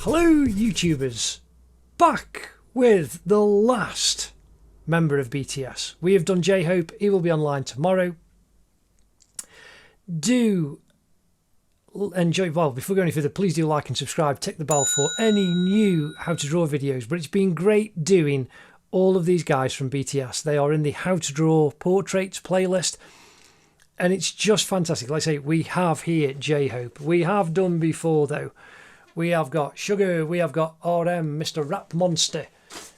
Hello YouTubers, back with the last member of BTS. We have done J-Hope, he will be online tomorrow. Do enjoy, well, before we go any further, please do like and subscribe, tick the bell for any new how to draw videos. But it's been great doing all of these guys from BTS. They are in the how to draw portraits playlist. And it's just fantastic. Like I say, we have here J-Hope. We have done before though. We have got SUGA, we have got RM, Mr. Rap Monster.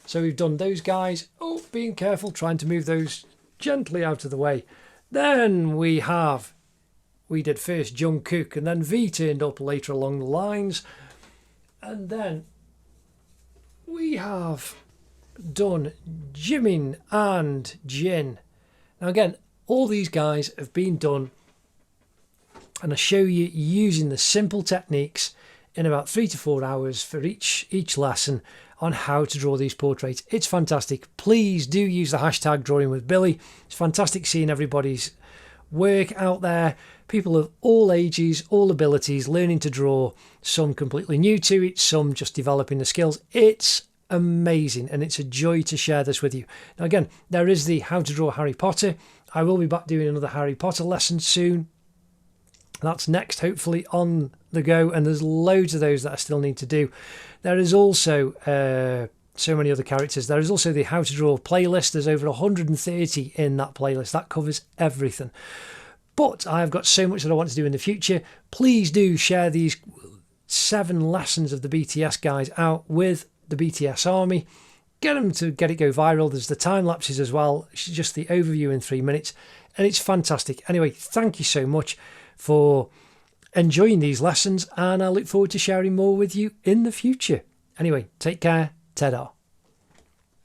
So we've done those guys. Oh, being careful, trying to move those gently out of the way. Then we did first Jungkook, and then V turned up later along the lines. And then we have done Jimin and Jeon. Now again, all these guys have been done, and I show you using the simple techniques in about 3 to 4 hours for each lesson on how to draw these portraits. It's fantastic. Please do use the hashtag drawingwithbilly. It's fantastic seeing everybody's work out there. People of all ages, all abilities, learning to draw, some completely new to it, some just developing the skills. It's amazing, and it's a joy to share this with you. Now again, there is the how to draw Harry Potter. I will be back doing another Harry Potter lesson soon. That's next, hopefully, on the go, and there's loads of those that I still need to do. There is also so many other characters. There is also the how to draw playlist. There's over 130 in that playlist. That covers everything. But I've got so much that I want to do in the future. Please do share these 7 lessons of the BTS guys out with the BTSArmy. Get them to get it go viral. There's the time lapses as well. It's just the overview in 3 minutes, and it's fantastic. Anyway, thank you so much for enjoying these lessons, and I look forward to sharing more with you in the future. Anyway, take care. Ta-da.